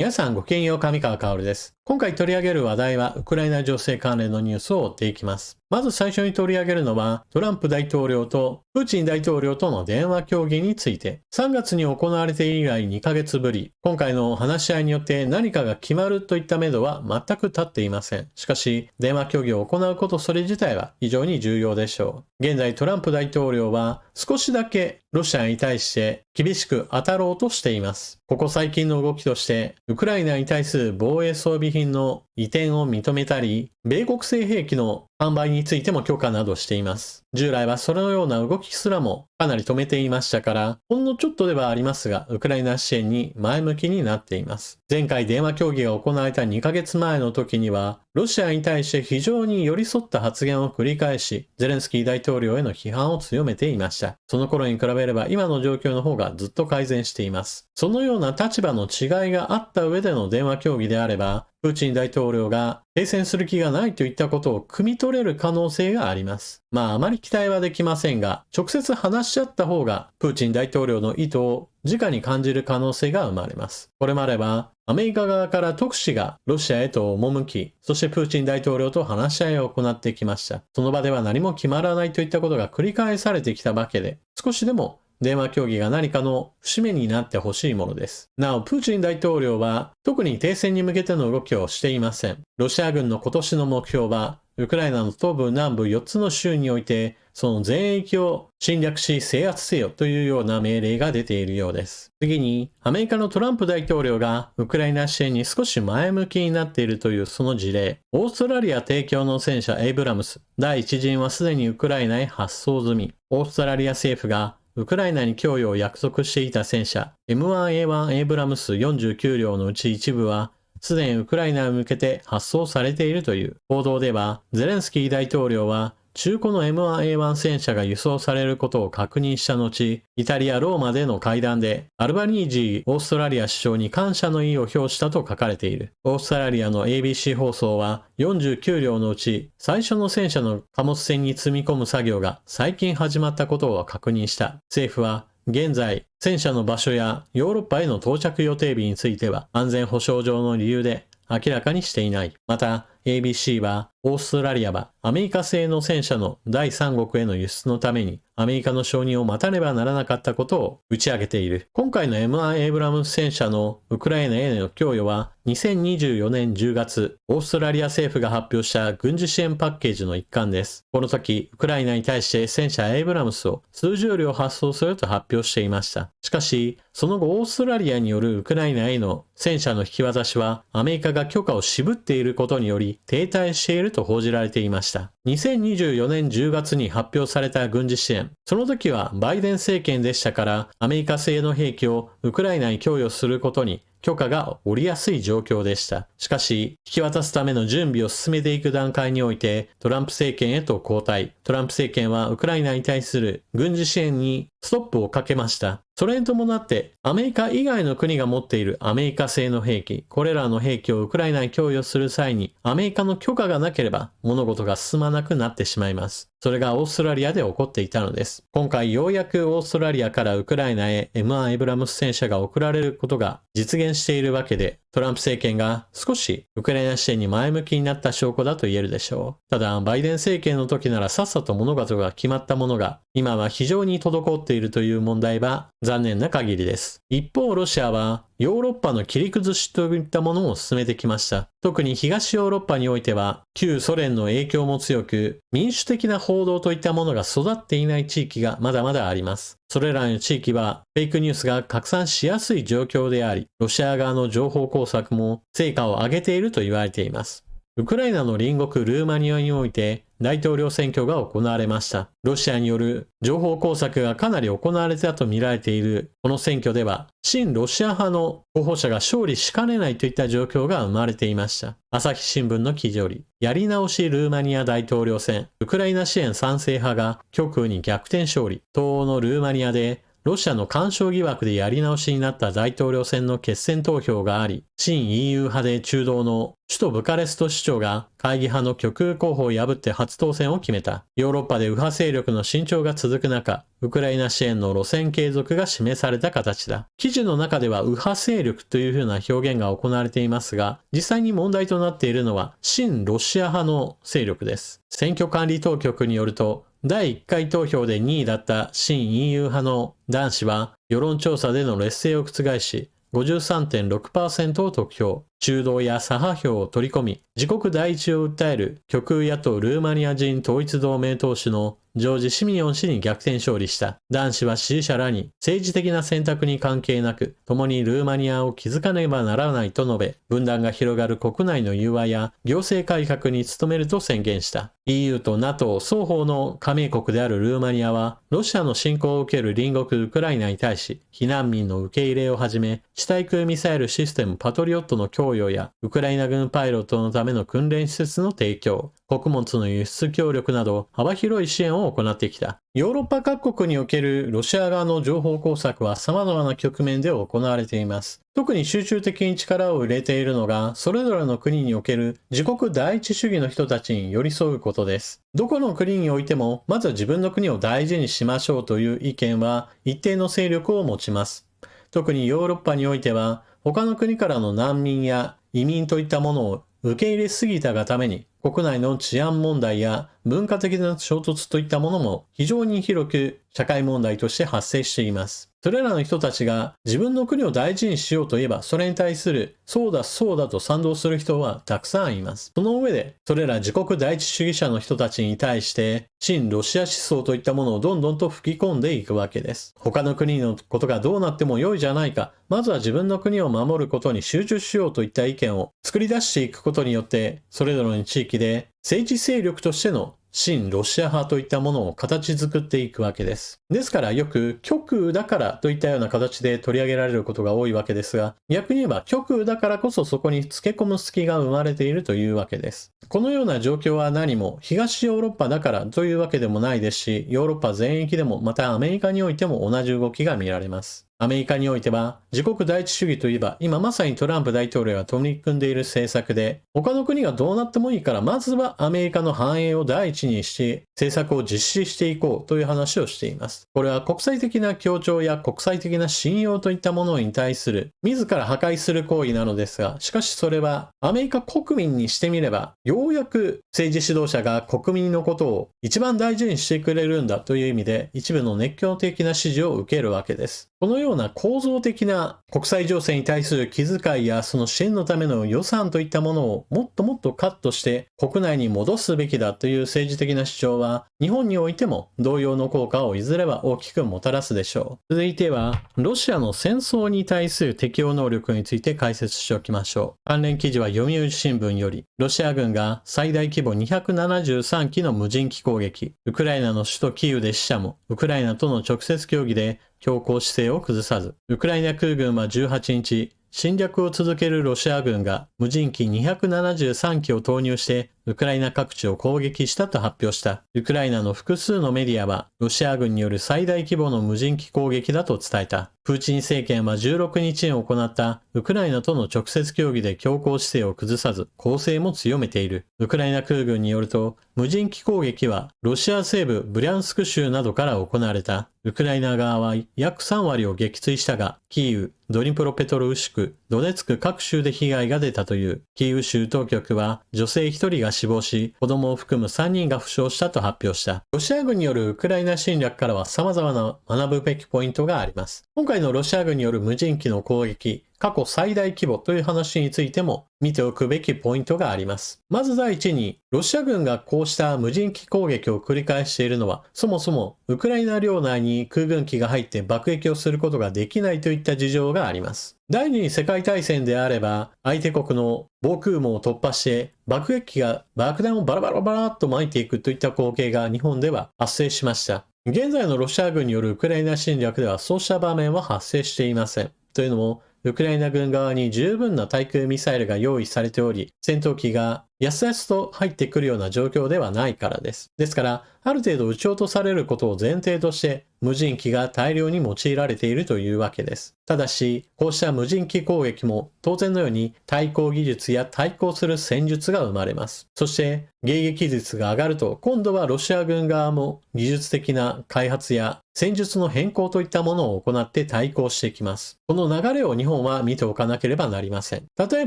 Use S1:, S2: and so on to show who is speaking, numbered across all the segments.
S1: 皆さんごきげんよう、上川薫です。今回取り上げる話題はウクライナ情勢関連のニュースを追っていきます。まず最初に取り上げるのはトランプ大統領とプーチン大統領との電話協議について、3月に行われて以来2ヶ月ぶり、今回の話し合いによって何かが決まるといった目処は全く立っていません。しかし、電話協議を行うことそれ自体は非常に重要でしょう。現在トランプ大統領は少しだけロシアに対して厳しく当たろうとしています。ここ最近の動きとして、ウクライナに対する防衛装備品の移転を認めたり、米国製兵器の販売についても許可などしています。従来はそのような動きすらもかなり止めていましたから、ほんのちょっとではありますが、ウクライナ支援に前向きになっています。前回電話協議が行われた2ヶ月前の時には、ロシアに対して非常に寄り添った発言を繰り返し、ゼレンスキー大統領への批判を強めていました。その頃に比べれば今の状況の方がずっと改善しています。そのような立場の違いがあった上での電話協議であれば、プーチン大統領が停戦する気がないといったことを汲み取れる可能性があります。あまり期待はできませんが、直接話し合った方がプーチン大統領の意図を直に感じる可能性が生まれます。これまではアメリカ側から特使がロシアへと赴き、そしてプーチン大統領と話し合いを行ってきました。その場では何も決まらないといったことが繰り返されてきたわけで、少しでも電話協議が何かの節目になってほしいものです。なお、プーチン大統領は特に停戦に向けての動きをしていません。ロシア軍の今年の目標は、ウクライナの東部南部4つの州において、その全域を侵略し制圧せよというような命令が出ているようです。次に、アメリカのトランプ大統領がウクライナ支援に少し前向きになっているというその事例、オーストラリア提供の戦車エイブラムス、第1陣はすでにウクライナへ発送済み、オーストラリア政府がウクライナに供与を約束していた戦車 M1A1 エイブラムス49両のうち一部はすでにウクライナに向けて発送されているという報道では、ゼレンスキー大統領は中古の M1A1 戦車が輸送されることを確認した後、イタリア・ローマでの会談でアルバニージーオーストラリア首相に感謝の意を表したと書かれている。オーストラリアの ABC 放送は49両のうち最初の戦車の貨物船に積み込む作業が最近始まったことを確認した。政府は現在、戦車の場所やヨーロッパへの到着予定日については安全保障上の理由で明らかにしていない。また、ABC はオーストラリアはアメリカ製の戦車の第三国への輸出のためにアメリカの承認を待たねばならなかったことを打ち上げている。今回の M1 エイブラムス戦車のウクライナへの供与は2024年10月、オーストラリア政府が発表した軍事支援パッケージの一環です。この時、ウクライナに対して戦車エイブラムスを数十両発送すると発表していました。しかし、その後オーストラリアによるウクライナへの戦車の引き渡しはアメリカが許可を渋っていることにより停滞していると報じられていました。2024年10月に発表された軍事支援。その時はバイデン政権でしたからアメリカ製の兵器をウクライナに供与することに許可が下りやすい状況でした。しかし、引き渡すための準備を進めていく段階において、トランプ政権へと交代。トランプ政権はウクライナに対する軍事支援にストップをかけました。それに伴って、アメリカ以外の国が持っているアメリカ製の兵器、これらの兵器をウクライナに供与する際に、アメリカの許可がなければ物事が進まなくなってしまいます。それがオーストラリアで起こっていたのです。今回ようやくオーストラリアからウクライナへ M1 エイブラムス戦車が送られることが実現しているわけで、トランプ政権が少しウクライナ支援に前向きになった証拠だと言えるでしょう。ただ、バイデン政権の時ならさっさと物事が決まったものが、今は非常に滞っているという問題は残念な限りです。一方、ロシアはヨーロッパの切り崩しといったものを進めてきました。特に東ヨーロッパにおいては、旧ソ連の影響も強く、民主的な報道といったものが育っていない地域がまだまだあります。それらの地域は、フェイクニュースが拡散しやすい状況であり、ロシア側の情報工作も成果を上げていると言われています。ウクライナの隣国ルーマニアにおいて大統領選挙が行われました。ロシアによる情報工作がかなり行われたと見られているこの選挙では、親ロシア派の候補者が勝利しかねないといった状況が生まれていました。朝日新聞の記事より、やり直しルーマニア大統領選、ウクライナ支援賛成派が極右に逆転勝利、東欧のルーマニアでロシアの干渉疑惑でやり直しになった大統領選の決選投票があり、親 EU 派で中道の首都ブカレスト市長が会議派の極右候補を破って初当選を決めた。ヨーロッパで右派勢力の伸長が続く中、ウクライナ支援の路線継続が示された形だ。記事の中では右派勢力という風な表現が行われていますが、実際に問題となっているのは親ロシア派の勢力です。選挙管理当局によると、第1回投票で2位だった親 EU 派の男子は世論調査での劣勢を覆し、53.6% を得票。中道や左派票を取り込み、自国第一を訴える極右野党ルーマニア人統一同盟党首のジョージ・シミヨン氏に逆転勝利した。男子は支持者らに政治的な選択に関係なく、共にルーマニアを築かねばならないと述べ、分断が広がる国内の融和や行政改革に努めると宣言した。EU と NATO 双方の加盟国であるルーマニアは、ロシアの侵攻を受ける隣国ウクライナに対し、避難民の受け入れをはじめ、地対空ミサイルシステムパトリオットの供与や、ウクライナ軍パイロットのための訓練施設の提供、穀物の輸出協力など幅広い支援を行ってきた。ヨーロッパ各国におけるロシア側の情報工作は様々な局面で行われています。特に集中的に力を入れているのが、それぞれの国における自国第一主義の人たちに寄り添うことです。どこの国においても、まずは自分の国を大事にしましょうという意見は一定の勢力を持ちます。特にヨーロッパにおいては、他の国からの難民や移民といったものを受け入れすぎたがために、国内の治安問題や文化的な衝突といったものも非常に広く社会問題として発生しています。それらの人たちが自分の国を大事にしようといえば、それに対するそうだそうだと賛同する人はたくさんいます。その上で、それら自国第一主義者の人たちに対して、親ロシア思想といったものをどんどんと吹き込んでいくわけです。他の国のことがどうなっても良いじゃないか、まずは自分の国を守ることに集中しようといった意見を作り出していくことによって、それぞれの地域で政治勢力としての親ロシア派といったものを形作っていくわけです。ですからよく極右だからといったような形で取り上げられることが多いわけですが、逆に言えば極右だからこそそこにつけ込む隙が生まれているというわけです。このような状況は何も東ヨーロッパだからというわけでもないですし、ヨーロッパ全域でもまたアメリカにおいても同じ動きが見られます。アメリカにおいては自国第一主義といえば今まさにトランプ大統領が取り組んでいる政策で、他の国がどうなってもいいからまずはアメリカの繁栄を第一にし政策を実施していこうという話をしています。これは国際的な協調や国際的な信用といったものに対する自ら破壊する行為なのですが、しかしそれはアメリカ国民にしてみればようやく政治指導者が国民のことを一番大事にしてくれるんだという意味で一部の熱狂的な支持を受けるわけです。このような構造的な国際情勢に対する気遣いやその支援のための予算といったものをもっともっとカットして国内に戻すべきだという政治的な主張は日本においても同様の効果をいずれは大きくもたらすでしょう。続いてはロシアの戦争に対する適応能力について解説しておきましょう。関連記事は読売新聞より、ロシア軍が最大規模273機の無人機攻撃、ウクライナの首都キーウで死者も、ウクライナとの直接協議で強硬姿勢を崩さず、ウクライナ空軍は18日、侵略を続けるロシア軍が無人機273機を投入してウクライナ各地を攻撃したと発表した。ウクライナの複数のメディアはロシア軍による最大規模の無人機攻撃だと伝えた。プーチン政権は16日に行ったウクライナとの直接協議で強硬姿勢を崩さず攻勢も強めている。ウクライナ空軍によると無人機攻撃はロシア西部ブリャンスク州などから行われた。ウクライナ側は約3割を撃墜したが、キーウ、ドニプロペトロウシク、ドネツク各州で被害が出たという。キーウ州当局は女性1人が死亡し、子供を含む3人が負傷したと発表した。ロシア軍によるウクライナ侵略からは様々な学ぶべきポイントがあります。今回のロシア軍による無人機の攻撃、過去最大規模という話についても見ておくべきポイントがあります。まず第一に、ロシア軍がこうした無人機攻撃を繰り返しているのは、そもそもウクライナ領内に空軍機が入って爆撃をすることができないといった事情があります。第二次世界大戦であれば、相手国の防空網を突破して爆撃機が爆弾をバラバラバラっと撒いていくといった光景が日本では発生しました。現在のロシア軍によるウクライナ侵略ではそうした場面は発生していません。というのも、ウクライナ軍側に十分な対空ミサイルが用意されており、戦闘機がやすやすと入ってくるような状況ではないからです。ですから、ある程度撃ち落とされることを前提として、無人機が大量に用いられているというわけです。ただし、こうした無人機攻撃も当然のように対抗技術や対抗する戦術が生まれます。そして、迎撃率が上がると、今度はロシア軍側も技術的な開発や戦術の変更といったものを行って対抗していきます。この流れを日本は見ておかなければなりません。例え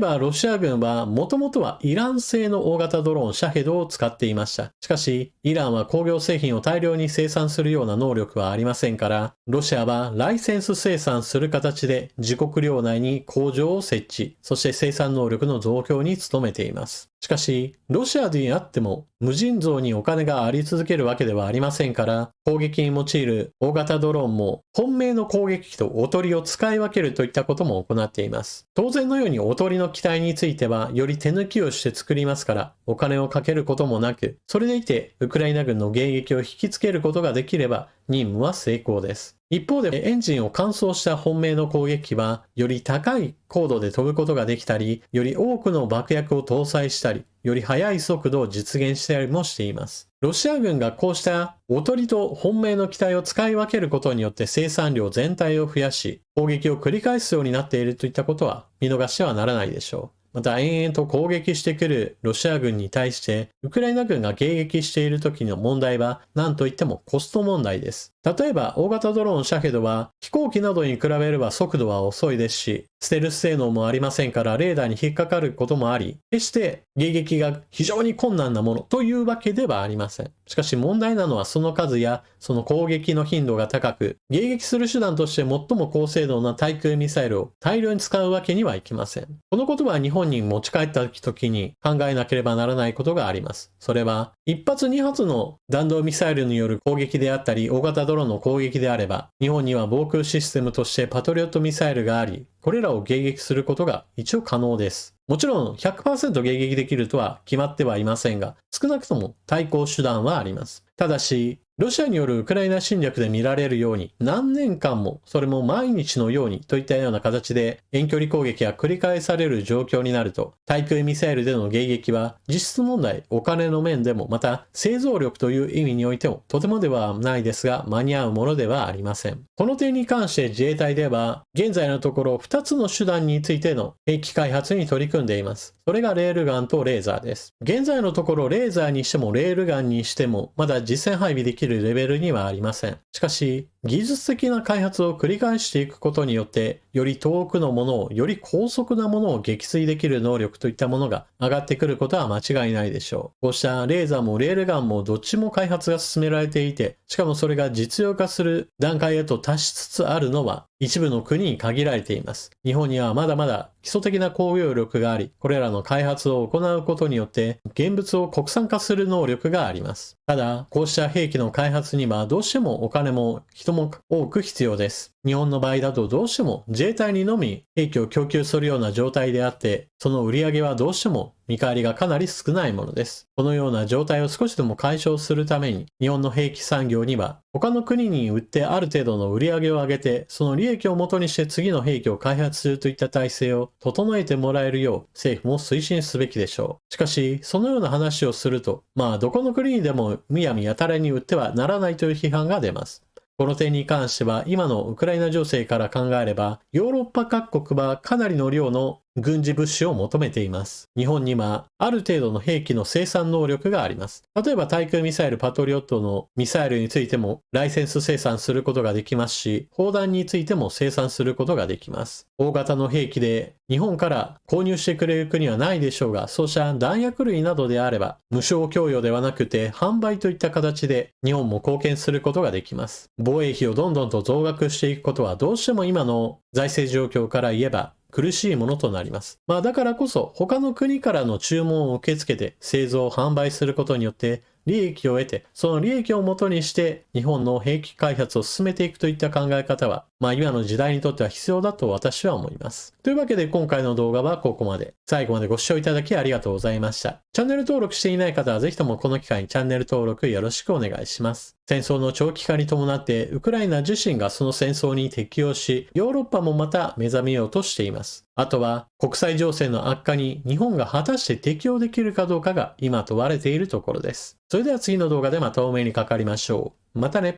S1: ば、ロシア軍はもともとはイラン製の大型ドローンシャヘドを使っていました。しかし、イランは工業製品を大量に生産するような能力はありませんから、ロシアはライセンス生産する形で自国領内に工場を設置、そして生産能力の増強に努めています。しかし、ロシアであっても無尽蔵にお金があり続けるわけではありませんから、攻撃に用いる大型ドローンも本命の攻撃機とおとりを使い分けるといったことも行っています。当然のようにおとりの機体についてはより手抜きをして作りますからお金をかけることもなく、それでいてウクライナ軍の迎撃を引きつけることができれば任務は成功です。一方でエンジンを乾燥した本命の攻撃機はより高い高度で飛ぶことができたり、より多くの爆薬を搭載したり、より速い速度を実現したりもしています。ロシア軍がこうしたおとりと本命の機体を使い分けることによって生産量全体を増やし、攻撃を繰り返すようになっているといったことは見逃してはならないでしょう。また延々と攻撃してくるロシア軍に対してウクライナ軍が迎撃している時の問題は何といってもコスト問題です。例えば大型ドローンシャヘドは飛行機などに比べれば速度は遅いですし、ステルス性能もありませんからレーダーに引っかかることもあり、決して迎撃が非常に困難なものというわけではありません。しかし問題なのはその数やその攻撃の頻度が高く、迎撃する手段として最も高精度な対空ミサイルを大量に使うわけにはいきません。このことは日本に持ち帰った時に考えなければならないことがあります。それは1発2発の弾道ミサイルによる攻撃であったり大型ドローンの攻撃であれば、日本には防空システムとしてパトリオットミサイルがあり、これらを迎撃することが一応可能です。もちろん 100% 迎撃できるとは決まってはいませんが、少なくとも対抗手段はあります。ただし、ロシアによるウクライナ侵略で見られるように何年間もそれも毎日のようにといったような形で遠距離攻撃が繰り返される状況になると、対空ミサイルでの迎撃は実質問題、お金の面でもまた製造力という意味においてもとてもではないですが間に合うものではありません。この点に関して自衛隊では現在のところ2つの手段についての兵器開発に取り組んでいます。それがレールガンとレーザーです。現在のところレーザーにしてもレールガンにしてもまだ実戦配備できるレベルにはありません。しかし、技術的な開発を繰り返していくことによって、より遠くのものを、より高速なものを撃墜できる能力といったものが上がってくることは間違いないでしょう。こうしたレーザーもレールガンもどっちも開発が進められていて、しかもそれが実用化する段階へと達しつつあるのは、一部の国に限られています。日本にはまだまだ基礎的な工業力があり、これらの開発を行うことによって現物を国産化する能力があります。ただ、こうした兵器の開発にはどうしてもお金も人も多く必要です。日本の場合だとどうしても自衛隊にのみ兵器を供給するような状態であって、その売り上げはどうしても見返りがかなり少ないものです。このような状態を少しでも解消するために、日本の兵器産業には他の国に売ってある程度の売り上げを上げて、その利益をもとにして次の兵器を開発するといった体制を整えてもらえるよう政府も推進すべきでしょう。しかし、そのような話をすると、どこの国にでもむやみやたらに売ってはならないという批判が出ます。この点に関しては今のウクライナ情勢から考えれば、ヨーロッパ各国はかなりの量の軍事物資を求めています。日本にはある程度の兵器の生産能力があります。例えば対空ミサイルパトリオットのミサイルについてもライセンス生産することができますし、砲弾についても生産することができます。大型の兵器で日本から購入してくれる国はないでしょうが、そうした弾薬類などであれば無償供与ではなくて販売といった形で日本も貢献することができます。防衛費をどんどんと増額していくことはどうしても今の財政状況から言えば苦しいものとなります。だからこそ他の国からの注文を受け付けて製造販売することによって利益を得て、その利益をもとにして日本の兵器開発を進めていくといった考え方は今の時代にとっては必要だと私は思います。というわけで今回の動画はここまで。最後までご視聴いただきありがとうございました。チャンネル登録していない方はぜひともこの機会にチャンネル登録よろしくお願いします。戦争の長期化に伴ってウクライナ自身がその戦争に適応し、ヨーロッパもまた目覚めようとしています。あとは国際情勢の悪化に日本が果たして適応できるかどうかが今問われているところです。それでは次の動画でまたお目にかかりましょう。またね。